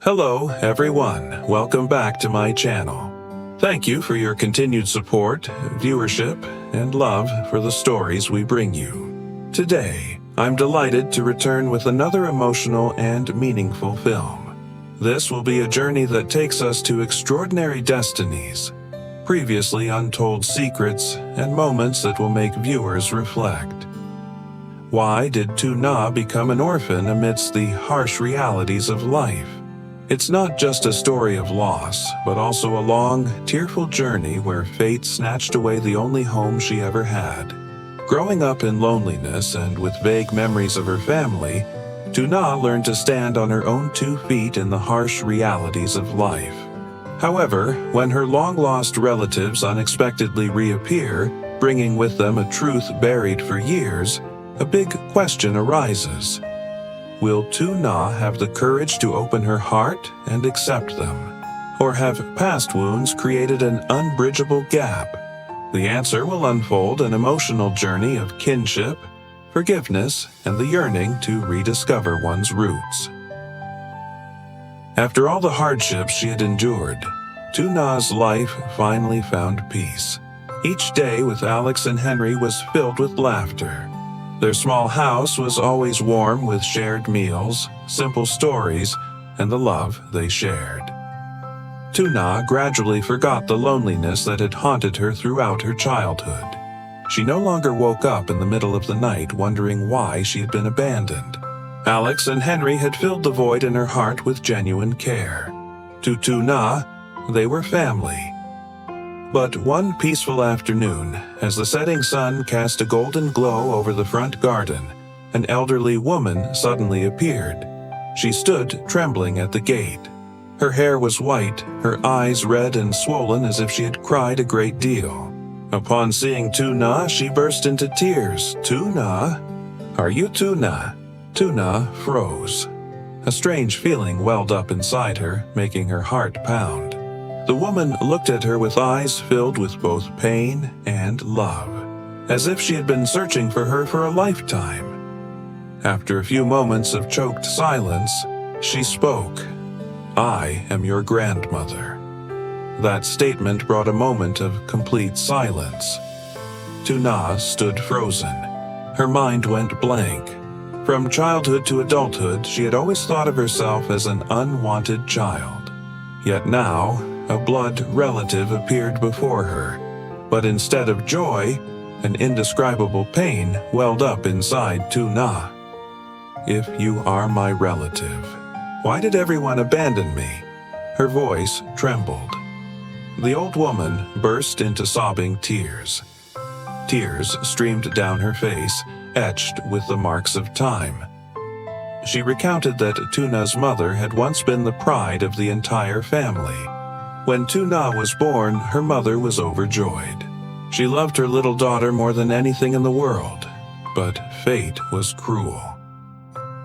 Hello, everyone. Welcome back to my channel. Thank you for your continued support, viewership, and love for the stories we bring you. Today, I'm delighted to return with another emotional and meaningful film. This will be a journey that takes us to extraordinary destinies, previously untold secrets, and moments that will make viewers reflect. Why did Tuna become an orphan amidst the harsh realities of life? It's not just a story of loss, but also a long, tearful journey where fate snatched away the only home she ever had. Growing up in loneliness and with vague memories of her family, Tuna learned to stand on her own 2 feet in the harsh realities of life. However, when her long-lost relatives unexpectedly reappear, bringing with them a truth buried for years, a big question arises. Will Tuna have the courage to open her heart and accept them? Or have past wounds created an unbridgeable gap? The answer will unfold an emotional journey of kinship, forgiveness, and the yearning to rediscover one's roots. After all the hardships she had endured, Tuna's life finally found peace. Each day with Alex and Henry was filled with laughter. Their small house was always warm with shared meals, simple stories, and the love they shared. Tuna gradually forgot the loneliness that had haunted her throughout her childhood. She no longer woke up in the middle of the night wondering why she had been abandoned. Alex and Henry had filled the void in her heart with genuine care. To Tuna, they were family. But one peaceful afternoon, as the setting sun cast a golden glow over the front garden, an elderly woman suddenly appeared. She stood trembling at the gate. Her hair was white, her eyes red and swollen as if she had cried a great deal. Upon seeing Tuna, she burst into tears. "Tuna? Are you Tuna?" Tuna froze. A strange feeling welled up inside her, making her heart pound. The woman looked at her with eyes filled with both pain and love, as if she had been searching for her for a lifetime. After a few moments of choked silence, she spoke. "I am your grandmother." That statement brought a moment of complete silence. Tuna stood frozen. Her mind went blank. From childhood to adulthood, she had always thought of herself as an unwanted child. Yet now, a blood relative appeared before her, but instead of joy, an indescribable pain welled up inside Tuna. "If you are my relative, why did everyone abandon me?" Her voice trembled. The old woman burst into sobbing tears. Tears streamed down her face, etched with the marks of time. She recounted that Tuna's mother had once been the pride of the entire family. When Tuna was born, her mother was overjoyed. She loved her little daughter more than anything in the world, but fate was cruel.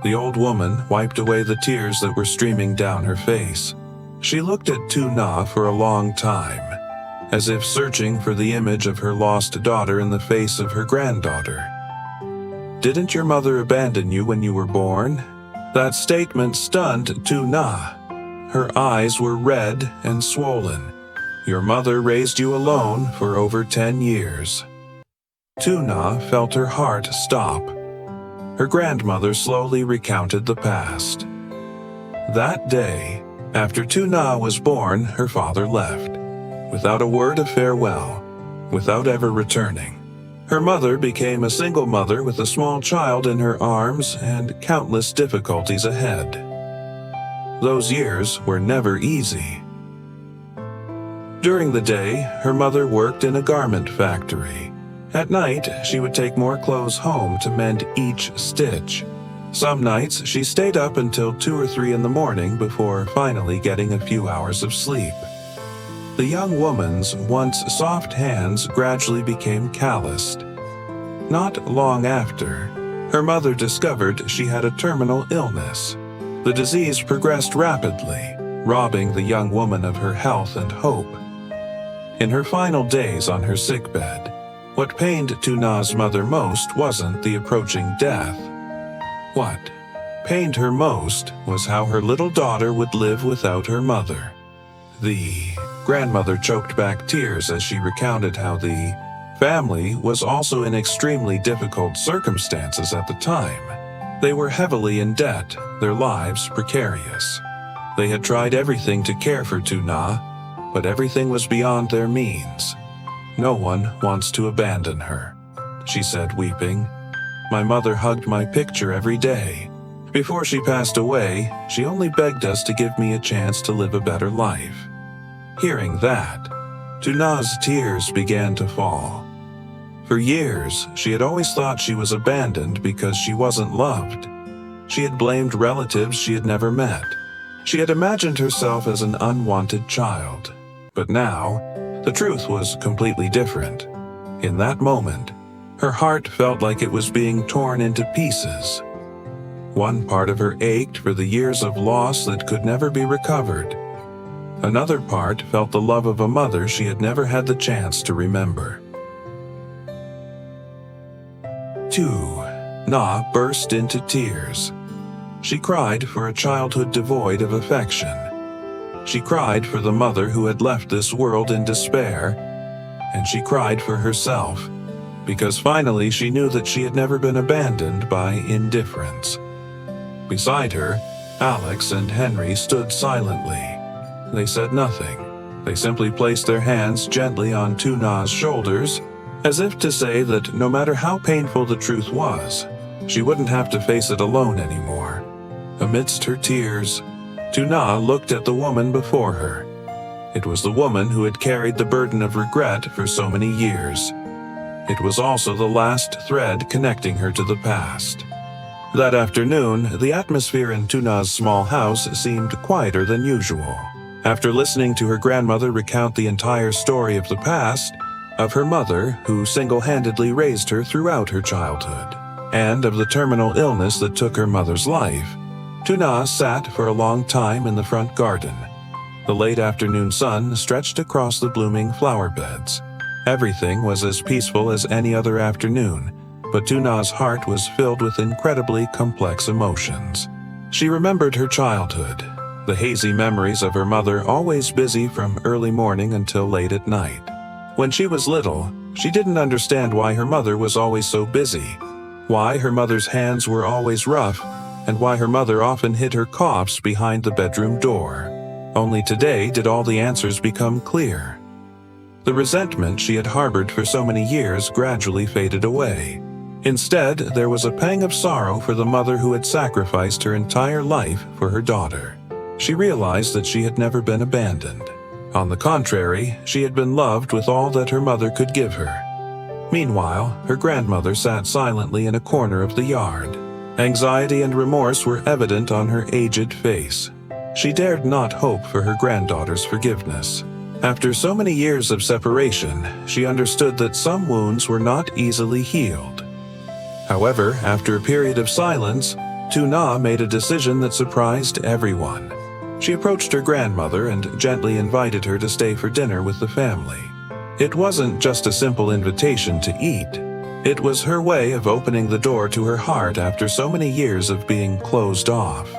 The old woman wiped away the tears that were streaming down her face. She looked at Tuna for a long time, as if searching for the image of her lost daughter in the face of her granddaughter. "Didn't your mother abandon you when you were born?" That statement stunned Tuna. Her eyes were red and swollen. "Your mother raised you alone for over 10 years. Tuna felt her heart stop. Her grandmother slowly recounted the past. That day, after Tuna was born, her father left, without a word of farewell, without ever returning. Her mother became a single mother with a small child in her arms and countless difficulties ahead. Those years were never easy. During the day, her mother worked in a garment factory. At night, she would take more clothes home to mend each stitch. Some nights, she stayed up until 2 or 3 in the morning before finally getting a few hours of sleep. The young woman's once soft hands gradually became calloused. Not long after, her mother discovered she had a terminal illness. The disease progressed rapidly, robbing the young woman of her health and hope. In her final days on her sickbed, what pained Tuna's mother most wasn't the approaching death. What pained her most was how her little daughter would live without her mother. The grandmother choked back tears as she recounted how the family was also in extremely difficult circumstances at the time. They were heavily in debt, their lives precarious. They had tried everything to care for Tuna, but everything was beyond their means. "No one wants to abandon her," she said, weeping. "My mother hugged my picture every day. Before she passed away, she only begged us to give me a chance to live a better life." Hearing that, Tuna's tears began to fall. For years, she had always thought she was abandoned because she wasn't loved. She had blamed relatives she had never met. She had imagined herself as an unwanted child. But now, the truth was completely different. In that moment, her heart felt like it was being torn into pieces. One part of her ached for the years of loss that could never be recovered. Another part felt the love of a mother she had never had the chance to remember. Tuna burst into tears. She cried for a childhood devoid of affection. She cried for the mother who had left this world in despair, and she cried for herself, because finally she knew that she had never been abandoned by indifference. Beside her, Alex and Henry stood silently. They said nothing. They simply placed their hands gently on Tuna's shoulders, as if to say that no matter how painful the truth was, she wouldn't have to face it alone anymore. Amidst her tears, Tuna looked at the woman before her. It was the woman who had carried the burden of regret for so many years. It was also the last thread connecting her to the past. That afternoon, the atmosphere in Tuna's small house seemed quieter than usual. After listening to her grandmother recount the entire story of the past, of her mother who single-handedly raised her throughout her childhood, and of the terminal illness that took her mother's life, Tuna sat for a long time in the front garden. The late afternoon sun stretched across the blooming flower beds. Everything was as peaceful as any other afternoon, but Tuna's heart was filled with incredibly complex emotions. She remembered her childhood, the hazy memories of her mother always busy from early morning until late at night. When she was little, she didn't understand why her mother was always so busy, why her mother's hands were always rough, and why her mother often hid her coughs behind the bedroom door. Only today did all the answers become clear. The resentment she had harbored for so many years gradually faded away. Instead, there was a pang of sorrow for the mother who had sacrificed her entire life for her daughter. She realized that she had never been abandoned. On the contrary, she had been loved with all that her mother could give her. Meanwhile, her grandmother sat silently in a corner of the yard. Anxiety and remorse were evident on her aged face. She dared not hope for her granddaughter's forgiveness. After so many years of separation, she understood that some wounds were not easily healed. However, after a period of silence, Tuna made a decision that surprised everyone. She approached her grandmother and gently invited her to stay for dinner with the family. It wasn't just a simple invitation to eat. It was her way of opening the door to her heart after so many years of being closed off.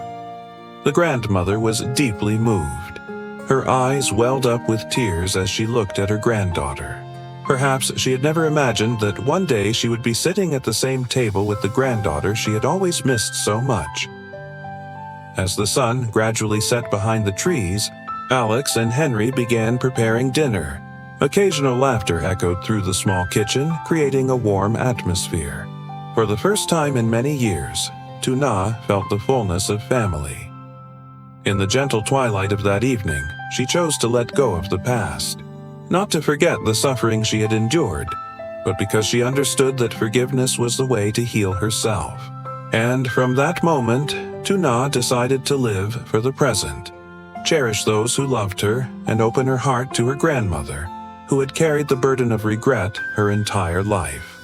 The grandmother was deeply moved. Her eyes welled up with tears as she looked at her granddaughter. Perhaps she had never imagined that one day she would be sitting at the same table with the granddaughter she had always missed so much. As the sun gradually set behind the trees, Alex and Henry began preparing dinner. Occasional laughter echoed through the small kitchen, creating a warm atmosphere. For the first time in many years, Tuna felt the fullness of family. In the gentle twilight of that evening, she chose to let go of the past. Not to forget the suffering she had endured, but because she understood that forgiveness was the way to heal herself. And from that moment, Tuna decided to live for the present, cherish those who loved her, and open her heart to her grandmother, who had carried the burden of regret her entire life.